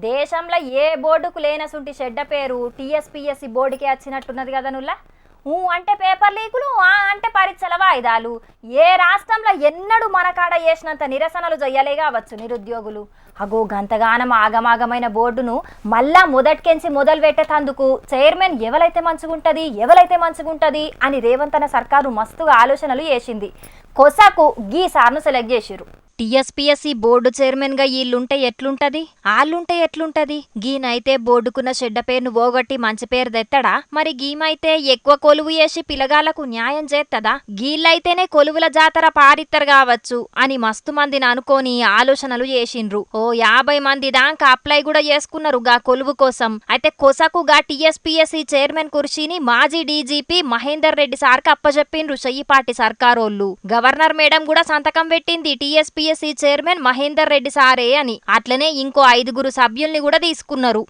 దేశంలో ఏ బోర్డుకు లేనసుంటి చెడ్డ పేరు టీఎస్పీఎస్సీ బోర్డుకే వచ్చినట్టున్నది కదా నుల్లా. అంటే పేపర్ లీకులు, అంటే పరీక్షల వాయిదాలు. ఏ రాష్ట్రంలో ఎన్నడూ మన కాడ చేసినంత నిరసనలు చెయ్యలే కావచ్చు నిరుద్యోగులు. అగో గంతగానం ఆగమాగమైన బోర్డును మళ్ళా మొదటికెంచి మొదలు పెట్టేటందుకు చైర్మన్ ఎవరైతే మంచిగుంటది అని రేవంత్ అన్న సర్కారు మస్తుగా ఆలోచనలు చేసింది. కొసాకు గీ సార్ను సెలెక్ట్ చేసిరు. టీఎస్పీఎస్సీ బోర్డు చైర్మన్ గా ఈళ్ళుంటే ఎట్లుంటది? గీనైతే బోర్డుకున్న చెడ్డ పేరును పోగొట్టి మంచి పేరు తెత్తడా? మరి గీమైతే ఎక్కువ కొలువు చేసి పిలగాళ్లకు న్యాయం చేత్తదా? గీళ్ళైతేనే కొలువుల జాతర పారిత్తరు కావచ్చు అని మస్తు మందిని అనుకోని ఆలోచనలు చేసిండ్రు. 50 మంది దాకా అప్లై కూడా చేసుకున్నారు గా కొలువు కోసం. అయితే కొసకు గా టీఎస్పీఎస్సీ చైర్మన్ కుర్చీని మాజీ డీజీపీ మహేందర్ రెడ్డి సార్కి అప్పచెప్పిండ్రు చెయ్యిపాటి సర్కారోళ్ళు. గవర్నర్ మేడం కూడా సంతకం పెట్టింది టీఎస్పీఎస్సీ చైర్మన్ మహేందర్ రెడ్డి సారే అని. అట్లనే ఇంకో 5 సభ్యుల్ని కూడా తీసుకున్నారు.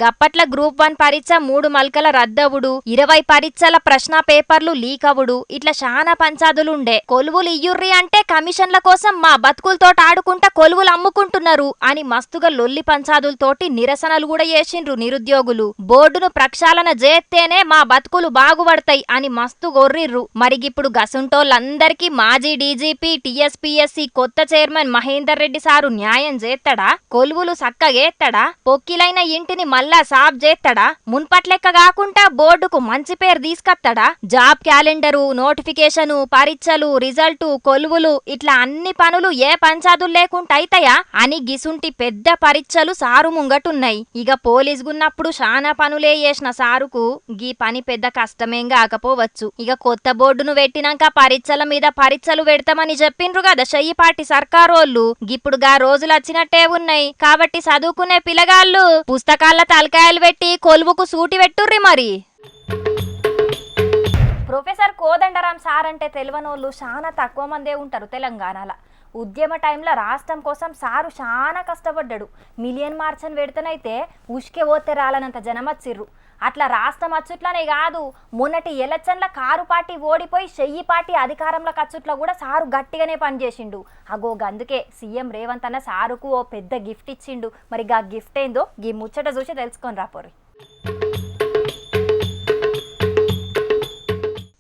గప్పట్ల గ్రూప్ 1 పరీక్ష 3 మల్కల రద్దవుడు, 20 పరీక్షల ప్రశ్న పేపర్లు లీక్ అవుడు, ఇట్లా శానా పంచాదులుండే. కొలువులు ఇయ్యుర్రి అంటే కమిషన్ల కోసం మా బతుకులతోటి ఆడుకుంటా కొలువులు అమ్ముకుంటున్నారు అని మస్తుగా లొల్లి పంచాదులతోటి నిరసనలు కూడా చేసిండ్రు నిరుద్యోగులు. బోర్డును ప్రక్షాళన చేస్తేనే మా బతుకులు బాగుపడతాయి అని మస్తు గొర్రిర్రు. మరిగిప్పుడు గసుంటోళ్ళందరికీ మాజీ డీజీపీ టీఎస్పీఎస్సీ కొత్త చైర్మన్ మహేందర్ రెడ్డి సారు న్యాయం చేత్తడా? కొలువులు సక్కగేత్తడా? పొక్కిలైన ఇంటిని మళ్ళా సాఫ్ చేత్తడా? మున్పట్లెక్క కాకుండా బోర్డుకు మంచి పేరు తీసుకొత్తడా? జాబ్ క్యాలెండరు, నోటిఫికేషను, పరీక్షలు, రిజల్టు, కొలువులు ఇట్లా అన్ని పనులు ఏ పంచాదులు లేకుండా అయితాయా అని గిసుంటి పెద్ద పరీక్షలు సారు ముంగటున్నాయి. ఇక పోలీసుగున్నప్పుడు శానా పనులే చేసిన సారుకు గీ పని పెద్ద కష్టమేం కాకపోవచ్చు. ఇక కొత్త బోర్డును పెట్టినాక పరీక్షల మీద పరీక్షలు పెడతామని చెప్పిండ్రు కదా చెయ్యిపాటి సర్కారోళ్ళు. గిప్పుడుగా రోజులు వచ్చినట్టే ఉన్నాయి కాబట్టి చదువుకునే పిల్లగాళ్ళు పుస్తకాల తలకాయలు పెట్టి కొలువుకు సూటి పెట్టుర్రి. మరి ప్రొఫెసర్ కోదండరాం సార్ అంటే తెలియనోళ్ళు చాలా తక్కువ మందే ఉంటారు తెలంగాణలో. ఉద్యమ టైంలో రాష్ట్రం కోసం సారు చాలా కష్టపడ్డాడు. మిలియన్ మార్చ్ అని పెడితేనైతే ఉష్కే పోతే రాలనంత జనం వచ్చిర్రు. అట్లా రాష్ట్రం అచ్చుట్లనే కాదు, మొన్నటి ఎలక్షన్ల కారు పార్టీ ఓడిపోయి చెయ్యి పార్టీ అధికారంలోకి అచ్చుట్లో కూడా సారు గట్టిగానే పనిచేసిండు. అగో గందుకే సీఎం రేవంత్ అన్న సారుకు ఓ పెద్ద గిఫ్ట్ ఇచ్చిండు. మరి గా గిఫ్ట్ ఏందో గీ ముచ్చట చూసి తెలుసుకొని రాపోరి.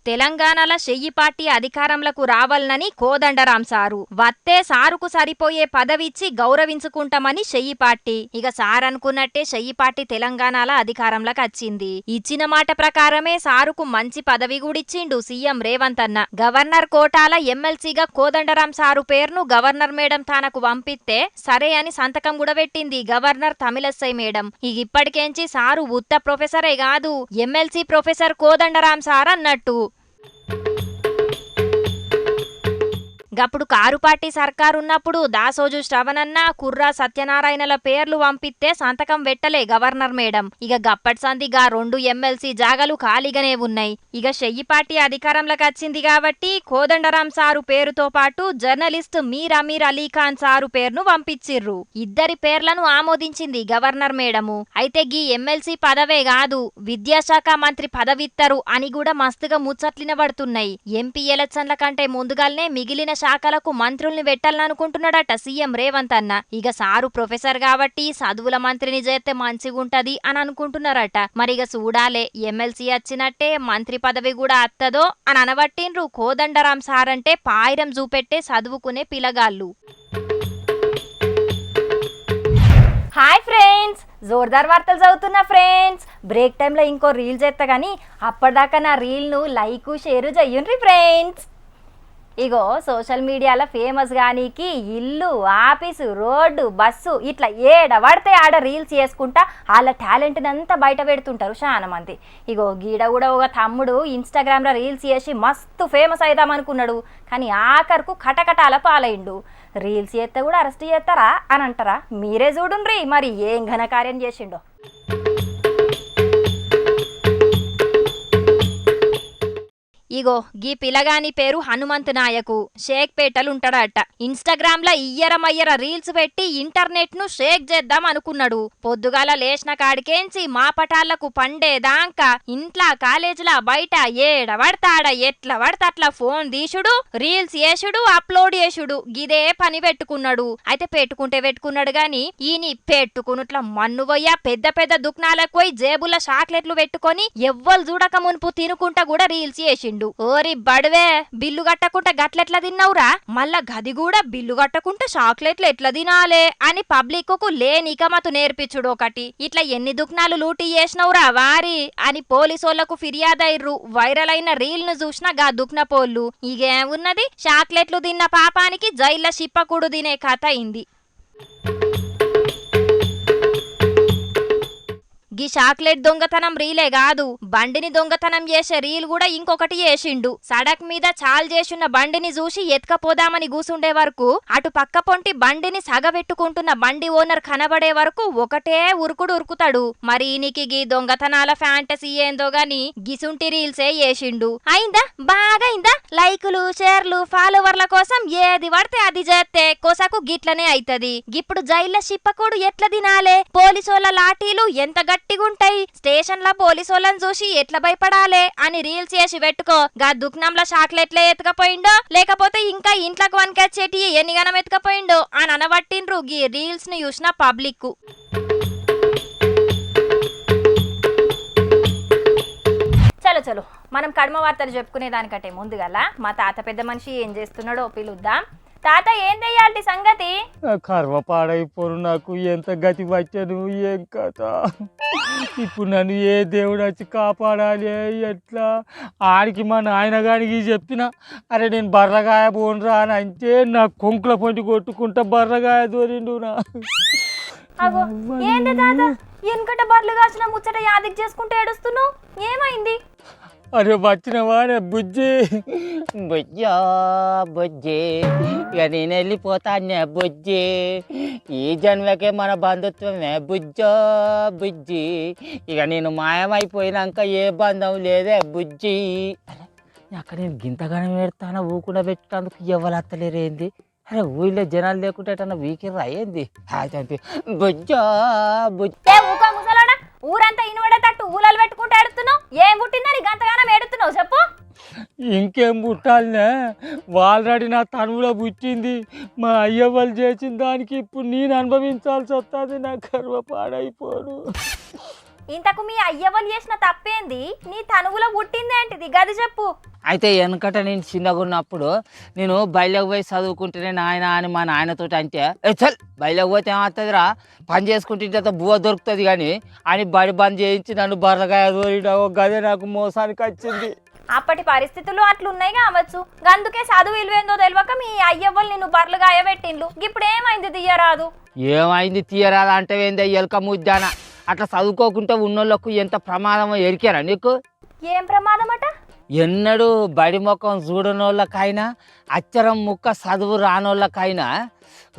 తెలంగాణలో చెయ్యిపాటి అధికారంలోకి రావాలనని కోదండరాం సారు వత్తే సారుకు సరిపోయే పదవిచ్చి గౌరవించుకుంటామని చెయ్యిపాటి. ఇక సార్ అనుకున్నట్టే చెయ్యిపాటి తెలంగాణలో అధికారంలోకి వచ్చింది. ఇచ్చిన మాట ప్రకారమే సారుకు మంచి పదవి కూడా సీఎం రేవంత్ అన్న. గవర్నర్ కోటాల ఎమ్మెల్సీగా కోదండరాం సారు పేరును గవర్నర్ మేడం తనకు పంపిస్తే సరే అని సంతకం కూడా పెట్టింది గవర్నర్ తమిళసై మేడం. ఇక ఇప్పటికేంచి సారు ఉత్త ప్రొఫెసరే కాదు, ఎమ్మెల్సీ ప్రొఫెసర్ కోదండరాం సార్ అన్నట్టు. గప్పుడు కారు పార్టీ సర్కారున్నప్పుడు దాసోజు శ్రవణన్న, కుర్రా సత్యనారాయణల పేర్లు పంపిస్తే సంతకం పెట్టలే గవర్నర్ మేడం. ఇక గప్పటి సందిగా 2 ఎమ్మెల్సీ జాగలు ఖాళీగానే ఉన్నాయి. ఇక చెయ్యిపాటి అధికారంలోకి వచ్చింది కాబట్టి కోదండరాం సారు పేరుతో పాటు జర్నలిస్ట్ మీర్ అమీర్ అలీఖాన్ సారు పేరును పంపించిర్రు. ఇద్దరి పేర్లను ఆమోదించింది గవర్నర్ మేడము. అయితే గీ ఎమ్మెల్సీ పదవే కాదు, విద్యాశాఖ మంత్రి పదవిత్తరు అని కూడా మస్తుగా ముచ్చట్లిన పడుతున్నాయి. ఎంపీ ఎలక్షన్ల కంటే ముందుగానే మిగిలిన శాఖలకు మంత్రుల్ని పెట్టాలనుకుంటున్నాడట సీఎం రేవంత్ అన్న. ఇక సారు ప్రొఫెసర్ కాబట్టి చదువుల మంత్రిని చేస్తే మంచిగుంటది అని అనుకుంటున్నారట. మరిగ చూడాలే, ఎమ్మెల్సీ వచ్చినట్టే మంత్రి పదవి కూడా అత్తదో అని అనబట్టిండ్రు. కోదండరాం సార్ అంటే పాయిరం చూపెట్టే చదువుకునే పిల్లగాళ్ళు. హాయ్ ఫ్రెండ్స్, జోర్దార్ వార్తలు చదువుతున్నా ఫ్రెండ్స్. బ్రేక్ టైంలో ఇంకో రీల్ చేస్తా కానీ అప్పటిదాకా నా రీల్ను లైక్ షేరు చెయ్యండి ఫ్రెండ్స్. ఇగో సోషల్ మీడియాలో ఫేమస్ గానీకి ఇల్లు, ఆఫీసు, రోడ్డు, బస్సు ఇట్లా ఏడ పడితే ఆడ రీల్స్ చేసుకుంటా వాళ్ళ టాలెంట్ని అంతా బయట పెడుతుంటారు చాలా మంది. ఇగో గీడ కూడా ఒక తమ్ముడు ఇన్స్టాగ్రామ్లో రీల్స్ చేసి మస్తు ఫేమస్ అవుదామనుకున్నాడు. కానీ ఆఖరుకు కటకటాల పాలైండు. రీల్స్ చేస్తే కూడా అరెస్ట్ చేస్తారా అని అంటారా? మీరే చూడుండ్రి మరి ఏం ఘనకార్యం చేసిండో. ఇగో గీ పిలగాని పేరు హనుమంత్ నాయకు షేక్పేటలు ఉంటాడట. ఇన్స్టాగ్రామ్ లో ఇయ్యరమయ్యర రీల్స్ పెట్టి ఇంటర్నెట్ ను షేక్ చేద్దాం అనుకున్నాడు. పొద్దుగాల లేచిన కాడికేంచి మాపటాళ్లకు పండేదాంక ఇంట్లా కాలేజీలా బయట ఏడ పడతాడ ఎట్లా పడతా అట్లా ఫోన్ తీసుడు, రీల్స్ చేసుడు, అప్లోడ్ చేసుడు గిదే పని పెట్టుకున్నాడు. అయితే పెట్టుకున్నాడు గాని ఈని పెట్టుకున్నట్ల మన్నువయ్య పెద్ద పెద్ద దుకాణాలకు పోయి జేబుల చాక్లెట్లు పెట్టుకొని ఎవ్వరు చూడక మునుపు తినుకుంటా కూడా రీల్స్ చేసిండు. ఓరి బడవే, బిల్లు కట్టకుంటే గట్లెట్లా తిన్నావురా, మళ్ళా గది కూడా బిల్లు కట్టకుంటే చాక్లెట్లు ఎట్లా తినాలే అని పబ్లిక్ కు లేనికమతు నేర్పించుడు ఒకటి. ఇట్లా ఎన్ని దుకాణాలు లూటీ చేసినవురా వారి అని పోలీసోళ్లకు ఫిర్యాదైర్రు. వైరల్ అయిన రీల్ ను చూసిన గా దుక్న పోళ్ళు ఇగేమున్నది, చాక్లెట్లు తిన్న పాపానికి జైల్ల శిప్పకుడు తినే కథ అయింది. గీ చాక్లెట్ దొంగతనం రీలే కాదు, బండిని దొంగతనం చేసే రీల్ కూడా ఇంకొకటి చేసిండు. సడక్ మీద చాల్ చేసిన బండిని చూసి ఎత్తుకపోదామని కూసుండే వరకు అటు పక్క పొంటి బండిని సగబెట్టుకుంటున్న బండి ఓనర్ కనబడే వరకు ఒకటే ఉరుకుడు ఉరుకుతాడు. మరి ఈనికి గీ దొంగతనాల ఫ్యాంటసీ ఏందో గాని గిసుంటి రీల్సే చేసిండు. అయిందా, బాగా అయిందా, లైకులు షేర్లు ఫాలోవర్ల కోసం ఏది పడితే అది చేస్తే కోసకు గిట్లనే అయితది. గిప్పుడు జైల్ల శిప్పకుడు ఎట్లా తినాలే, పోలీసోళ్ల లాఠీలు ఎంత గట్టిగుంటాయి, స్టేషన్ ల పోలీసోళ్ళని చూసి ఎట్లా భయపడాలే అని రీల్స్ చేసి పెట్టుకో. గా దుకాణంలో చాక్లెట్లే ఎత్తుకపోయిండో లేకపోతే ఇంకా ఇంట్లోకి వనకొచ్చేటి ఎన్నిగనం ఎత్తుకపోయిండో అని అనబట్టిండ్రు గీ రీల్స్ ను చూసిన పబ్లిక్. చలో చలో మనం కడమ వార్తలు చెప్పుకునే దానికంటే ముందుగల మా తాత పెద్ద మనిషి ఏం చేస్తున్నాడో పిలుద్దాం. తాత ఏం చెయ్యాలి సంగతి? కర్మ పాడైపోరు, నాకు ఎంత గతి వచ్చాను ఏం కథ. ఇప్పుడు నన్ను ఏ దేవుడు వచ్చి కాపాడాలి ఎట్లా? ఆడికి మా నాయనగానికి చెప్పిన, అరే నేను బర్రగాయ పోనురా అని అంటే నా కొంకుల పొంటి కొట్టుకుంటా బర్రగాయ దొరిండు. అగో ఏంది తాత, వెనకట బర్రెలు కాసిన ముచ్చట యాదికి చేసుకుంటూ ఏడుస్తున్నావు, ఏమైంది? అరే వచ్చినవా బుజ్జి? బుజ్జా బుజ్జి, ఇక నేను వెళ్ళిపోతానే బుజ్జి, ఈ జన్మకే మన బంధుత్వమే బుజ్జో బుజ్జి, ఇక నేను మాయమైపోయినాక ఏ బంధం లేదే బుజ్జి. అక్కడ నేను గింతగానే పెడతాను, ఊకుండా పెట్టడానికి ఎవరు అత్తలేరేంది? అరే ఊళ్ళో జనాలు లేకుంటే వీకిర్రా ఏంది? బుజ్జా బుజ్జి ఊరంతా ఇనువడేటట్టు ఊలలు పెట్టుకుంటూ ఎడుతున్నావు, ఏం పుట్టిందని గంతగానం ఎడుతున్నావు చెప్పు? ఇంకేం పుట్టాలనే, ఆల్రెడీ నా తనువులో పుట్టింది, మా అయ్య వాళ్ళు చేసిన దానికి ఇప్పుడు నేను అనుభవించాల్సి వస్తుంది. నా కర్మ పాడైపోను. ఇంతకు మీ అయ్యవ్వలు చేసిన తప్పేంది, నీ తనువులో పుట్టింది ఏంటిది గది చెప్పు. అయితే వెనకట నేను చిన్నగా ఉన్నప్పుడు నేను బయలుకి పోయి చదువుకుంటేనే నాయన అని మా నాయనతో అంటే, చల్ బయలుకి పోతే ఏమవుతుందిరా, పని చేసుకుంటే బువ్వ దొరుకుతుంది కానీ అని బడి బంద్ చేయించి నన్ను బర్రగాయ దోరిడావు. గదే నాకు మోసానికి వచ్చింది. అప్పటి పరిస్థితులు అట్లున్నాయి కావచ్చు, అందుకే చదువు విలువేందో తెలియక మీ అయ్యవ్వలు నిన్ను బర్రెలు గాయబెట్టిండ్లు. ఇప్పుడు ఏమైంది తీయరాదు? ఏమైంది తీయరాదు అంటే ఏంది ఎలక ముద్దాన, అట్లా చదువుకోకుంటే ఉన్నోళ్ళకు ఎంత ప్రమాదమో ఎరికారా నీకు? ఏం ప్రమాదం అట? ఎన్నడూ బడి ముఖం చూడనోళ్ళకైనా అచ్చరం ముక్క చదువు రానోళ్ళకైనా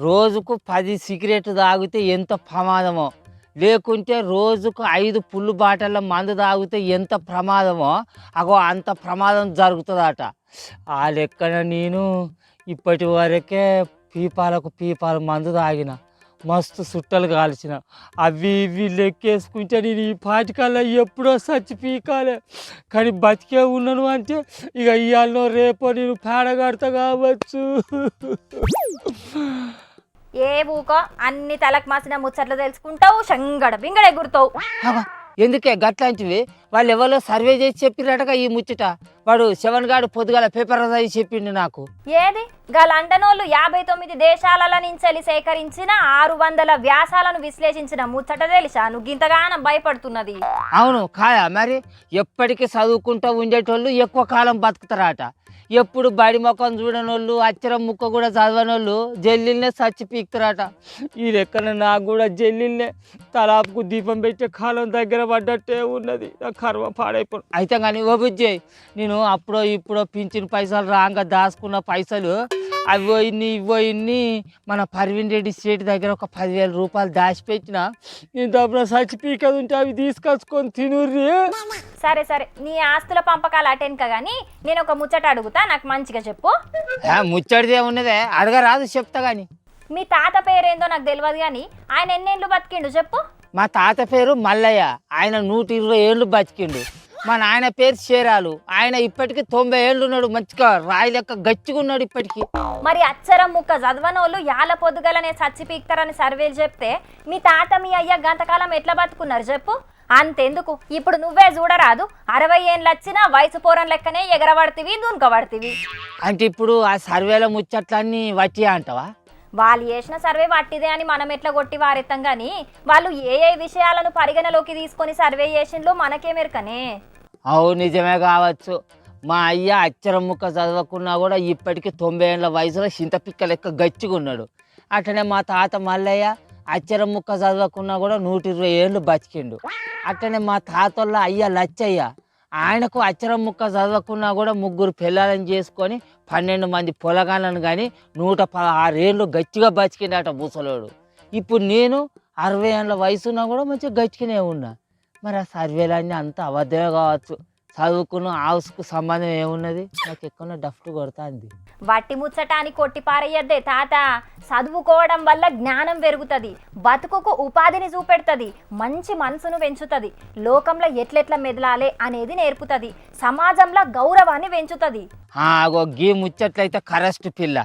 రోజుకు 10 సిగరెట్లు తాగితే ఎంత ప్రమాదమో, లేకుంటే రోజుకు 5 పుల్లు బాటల మందు తాగితే ఎంత ప్రమాదమో, అగో అంత ప్రమాదం జరుగుతుందట. ఆ లెక్కన నేను ఇప్పటి వరకే పీపాల మందు తాగిన, మస్తు సుట్టలు కాల్చిన, అవి ఇవి లెక్కేసుకుంటే నేను ఈ పాటికల్లా ఎప్పుడో చచ్చి పీకాలే. కానీ బతికే ఉన్నాను అంటే ఇక ఇవాళ రేపో నేను పేడగడతా కావచ్చు. ఏ ఊకో అన్ని తలకు మాసిన ముచ్చట్లు తెలుసుకుంటావు, శంగడ బింగడ ఎగురుతావు. ఎందుకే గట్లాంటివి? వాళ్ళు ఎవరో సర్వే చేసి చెప్పినట్టుగా ఈ ముచ్చట. వాడు శవన్ గాడు పొద్దుగాల పేపర్ రాసి చెప్పిండు నాకు. ఏది గా లండనోళ్ళు 59 దేశాల నుంచి సేకరించిన 600 వ్యాసాలను విశ్లేషించిన ముచ్చట తెలుసా? నువ్వు గింతగానం భయపడుతున్నది. అవును కాదా మరి, ఎప్పటికీ చదువుకుంటూ ఉండేటోళ్ళు ఎక్కువ కాలం బతుకుతారట. ఎప్పుడు బడి ముఖం చూడనోళ్ళు అచ్చరం ముక్క కూడా చదవనోళ్ళు జల్లిల్నే చచ్చి పీకుతారట. ఈ లెక్కన నాకు కూడా జల్లిల్నే తలాపుకు దీపం పెట్టే కాలం దగ్గర పడ్డట్టే ఉన్నది. నా కర్మ పాడైపోను. అయితే కానీ ఓ బుజ్జి, నేను అప్పుడో ఇప్పుడో పింఛన్ పైసలు రాగా దాచుకున్న పైసలు అవి ఇన్ని మన పర్వీన్ రెడ్డి స్టేట్ దగ్గర ఒక 10,000 రూపాయలు దాచిపెట్టిన నేను డబ్బులు సర్టిఫికేట్ ఉంటే అవి తీసుకొచ్చుకొని తినుర్రి. సరే సరే, నీ ఆస్తుల పంపకాలు అటెన్క గానీ నేను ఒక ముచ్చట అడుగుతా, నాకు మంచిగా చెప్పు. ముచ్చడిదే ఉన్నదే, అడగరాదు చెప్తా గాని. మీ తాత పేరేందో నాకు తెలియదు కానీ ఆయన ఎన్నేళ్ళు బతికిండు చెప్పు. మా తాత పేరు మల్లయ్య, ఆయన 120 ఏళ్ళు బతికిండు. మా నాయన పేరు షేరాలు, ఆయన ఇప్పటికి 90 ఏళ్ళు ఉన్నాడు. మంచిగా రాయి లెక్క గట్టిగా ఉన్నాడు ఇప్పటికి. మరి అచ్చరం ముక్క చదవనోళ్ళు యాల పొద్దుగలనే చచ్చి పీక్తారని సర్వేలు చెప్తే మీ తాత మీ అయ్య గంతకాలం ఎట్లా బతుకున్నారు చెప్పు. అంతెందుకు, ఇప్పుడు నువ్వే చూడరాదు, 60 ఏళ్ళు వచ్చినా వయసు పోరం లెక్కనే ఎగరబడితివి దున్కబడితివి. అంటే ఇప్పుడు ఆ సర్వేల ముచ్చట్లన్నీ వట్టి అంటావా? వాళ్ళు చేసిన సర్వే వట్టిదే అని మనం ఎట్లా కొట్టి వారెత్తాం కానీ వాళ్ళు ఏ ఏ విషయాలను పరిగణలోకి తీసుకొని సర్వే చేసిండ్లో మనకేమెరకనే. అవును, నిజమే కావచ్చు. మా అయ్య అచ్చరం ముక్క చదవకున్నా కూడా ఇప్పటికి 90 ఏళ్ళ వయసులో చింతపిక్క లెక్క గట్టిగా ఉన్నాడు. అట్లనే మా తాత మల్లయ్య అచ్చరం ముక్క చదవకున్నా కూడా 120 ఏళ్ళు బతికిండు. అట్లనే మా తాతోళ్ళ అయ్య లచ్చయ్య, ఆయనకు అచ్చరం ముక్క చదవకున్నా కూడా 3 పిల్లలను చేసుకొని 12 మంది పొలగాళ్ళను కానీ 116 ఏళ్ళు గట్టిగా బతికిండట ముసలోడు. ఇప్పుడు నేను 60 ఏళ్ళ వయసున్నా కూడా మంచిగా గట్టిగానే ఉన్నా. మరి ఆ సర్వేలన్నీ అంత అబద్ధమే కావచ్చు. చదువుకున్న హౌస్కు సంబంధం ఏమున్నది? నాకు ఎక్కువ డఫ్ట్ కొడుతుంది. వట్టి ముచ్చట అని కొట్టి పారేయద్దే తాత. చదువుకోవడం వల్ల జ్ఞానం పెరుగుతుంది, బతుకుకు ఉపాధిని చూపెడుతుంది, మంచి మనసును పెంచుతుంది, లోకంలో ఎట్లెట్లా మెదలాలే అనేది నేర్పుతుంది, సమాజంలో గౌరవాన్ని పెంచుతుంది. గీ ముచ్చట్లయితే కరెస్ట్ పిల్ల.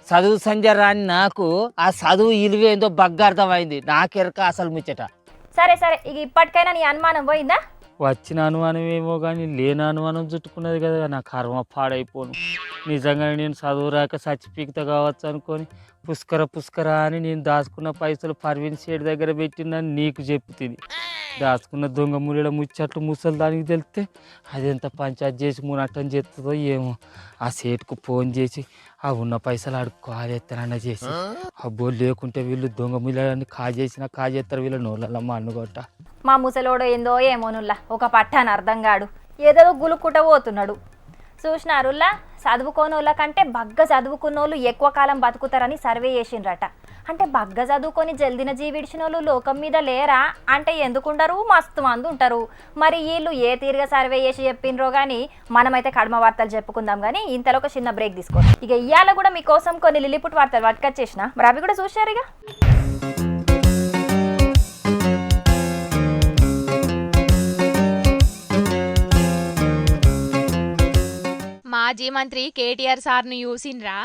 చదువు సంజరాని నాకు ఆ చదువు ఇలువేందో బగ్గర్థమైంది. నాకెరక అసలు ముచ్చట. సరే సరే, ఇక ఇప్పటికైనా నీ అనుమానం పోయిందా? వచ్చిన అనుమానం ఏమో కానీ లేని అనుమానం చుట్టుకున్నది కదా, నా కర్మ పాడైపోను. నిజంగానే నేను చదువు రాక చచ్చిపీకుతా కావచ్చు అనుకొని పుష్కర అని నేను దాచుకున్న పైసలు పర్వీన్ షేడ్ దగ్గర పెట్టిందని నీకు చెప్పుతుంది. దాచుకున్న దొంగ ముళ్ళ ముచ్చట్లు ముసలి దానికి తెలిస్తే అదెంత పంచాయతీ చేసి మునట్టం చేస్తుందో ఏమో. ఆ సేటుకు ఫోన్ చేసి ఆ ఉన్న పైసలు అడుక్కోవాలి ఎత్తనన్నా చేసి. అబ్బో, లేకుంటే వీళ్ళు దొంగ ముళ్ళని కాజేస్తారు వీళ్ళ నోళ్ళమ్మ అన్నుగొట్ట. మా ముసలోడు ఏందో ఏమోనుల్లా, ఒక పట్టాను అర్థం కాడు, ఏదో గులుక్కుంట పోతున్నాడు. చూసినారుల్లా, చదువుకోనోళ్ళ కంటే బగ్గ చదువుకున్నోళ్ళు ఎక్కువ కాలం బతుకుతారని సర్వే చేసిండ్రట. అంటే బగ్గ చదువుకొని జల్దిన జీవిడిచిన వాళ్ళు లోకం మీద లేరా అంటే ఎందుకుండరు? మస్తు మంది ఉంటారు. మరి వీళ్ళు ఏ తీరుగా సర్వే చేసి చెప్పిండ్రో కానీ మనమైతే కడమ వార్తలు చెప్పుకుందాం. కానీ ఇంతలో ఒక చిన్న బ్రేక్ తీసుకోండి. ఇక ఇవాళ కూడా మీకోసం కొన్ని లిల్లిపుట్ వార్తలు పట్టుకొచ్చేసిన, మరి అవి కూడా చూశారు. ఇక మాజీ మంత్రి కేటీఆర్ సార్ను చూసిండ్రా?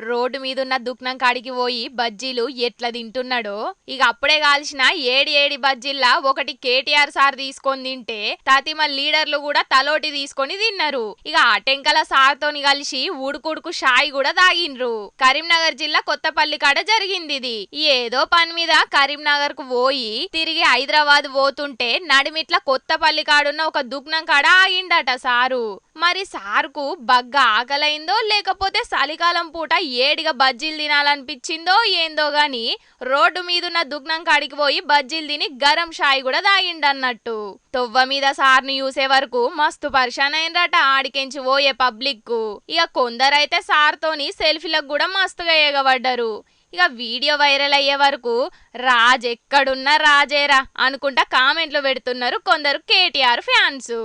రోడ్డు మీదున్న దుకాణం కాడికి పోయి బజ్జీలు ఎట్లా తింటున్నాడో. ఇక అప్పుడే కాల్చిన ఏడి బజ్జీల్లా ఒకటి కేటీఆర్ సార్ తీసుకొని తింటే తతిమ లీడర్లు కూడా తలోటి తీసుకొని తిన్నారు. ఇక అటెంకల సార్తోని కలిసి ఉడుకుడుకు షాయి కూడా తాగిండ్రు. కరీంనగర్ జిల్లా కొత్తపల్లి కాడ జరిగింది ఇది. ఏదో పని మీద కరీంనగర్ కు పోయి తిరిగి హైదరాబాద్ పోతుంటే నడిమిట్ల కొత్తపల్లి కాడున్న ఒక దుకాణం కాడ ఆగిండట సారు. మరి సార్కు బగ్గా ఆకలైందో లేకపోతే చలికాలం పూట ఏడిగా బజ్జీలు తినాలనిపించిందో ఏందో గాని రోడ్డు మీదున్న దుగ్నం కాడికి పోయి బజ్జీలు తిని గరం షాయి కూడా తాగిండన్నట్టు. తొవ్వ మీద సార్ని చూసే వరకు మస్తు పరిశాన్ అయినరట ఆడికెంచి పోయే పబ్లిక్ కు. ఇక కొందరైతే సార్తోని సెల్ఫీలకు కూడా మస్తుగా ఎగబడ్డారు. ఇక వీడియో వైరల్ అయ్యే వరకు రాజ్ ఎక్కడున్నా రాజేరా అనుకుంటా కామెంట్లు పెడుతున్నారు కొందరు KTR fans.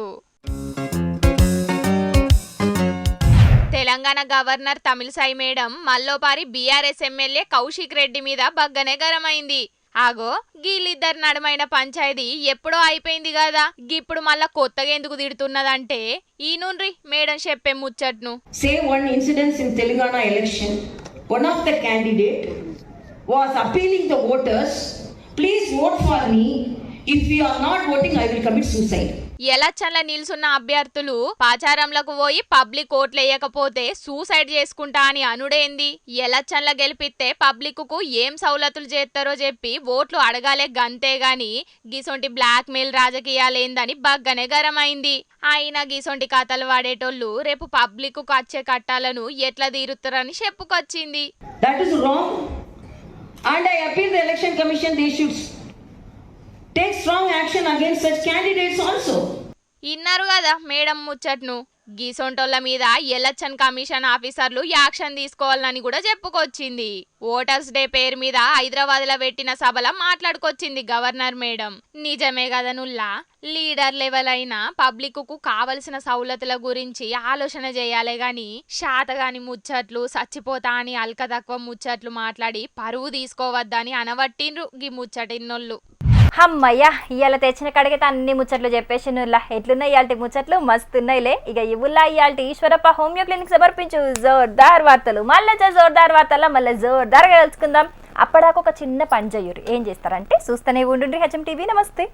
Telangana governor Tamilisai madam మల్లోపారి బీఆర్ఎస్ ఎమ్మెల్యే కౌశిక్ రెడ్డి మీద బగ్గనే గరమైంది. ఆగో, గీళ్ళిద్దరు నడమైన పంచాయతీ ఎప్పుడో అయిపోయింది కదా, ఇప్పుడు మళ్ళా కొత్తగా ఎందుకు తిడుతున్నదంటే ఈ నుండ్రి మేడం చెప్పే ముచ్చట్ను. Say one incident in Telangana election, one of the candidate was appealing the voters, please vote for me, if you are not voting I will commit suicide. ఎలక్షన్ల నిల్చున్న అభ్యర్థులు పాచారంలకు పోయి పబ్లిక్ ఓట్లు వేయకపోతే సూసైడ్ చేసుకుంటా అని అనుడేంది? ఎలక్షన్ల గెలిపిస్తే పబ్లిక్ కు ఏం సౌలతులు చేస్తారో చెప్పి ఓట్లు అడగాలే గంతే గాని గిసొంటి బ్లాక్ మెయిల్ రాజకీయాలేందని బగ్గనే గరమైంది. అయినా గిసొంటి కథలు వాడేటోళ్ళు రేపు పబ్లిక్ కు వచ్చే కట్టాలను ఎట్లా తీరుతారని చెప్పుకొచ్చింది. That is wrong and I appeal the election commission, they should take strong action against such candidates also. ఇన్నారు కదా మేడం ముచ్చట్ను. గీసొంటోళ్ల మీద ఎలక్షన్ కమిషన్ ఆఫీసర్లు యాక్షన్ తీసుకోవాలని కూడా చెప్పుకొచ్చింది. ఓటర్స్ డే పేరు మీద హైదరాబాద్ లో పెట్టిన సభలో మాట్లాడుకొచ్చింది గవర్నర్ మేడం. నిజమే కదా నుల్లా, లీడర్ లెవెల్ అయినా పబ్లిక్ కు కావలసిన సౌలతుల గురించి ఆలోచన చేయాలి గాని శాతగాని ముచ్చట్లు చచ్చిపోతా అని అల్క తక్కువ ముచ్చట్లు మాట్లాడి పరువు తీసుకోవద్దని అనవట్టిండ్రు గీ ముచ్చటిన్నోళ్ళు. అమ్మయ్య, ఇవాళ తెచ్చిన కడిగితే అన్ని ముచ్చట్లు చెప్పేసి నువ్వులా ఎట్లున్నాయి ఇవాళ ముచ్చట్లు మస్తున్నాయిలే. ఇక ఇవుల్లా ఇవాళ ఈశ్వరప్ప హోమియో క్లినిక్ సమర్పించు జోర్దార్ వార్తలు. మళ్ళీ జోర్దార్ వార్తల్లో మళ్ళీ జోర్దార్గా కలుసుకుందాం. అప్పటిదాకా ఒక చిన్న పని చెయ్యరు. ఏం చేస్తారంటే చూస్తూనే ఉండుండ్రి హెచ్ఎం టీవీ. నమస్తే.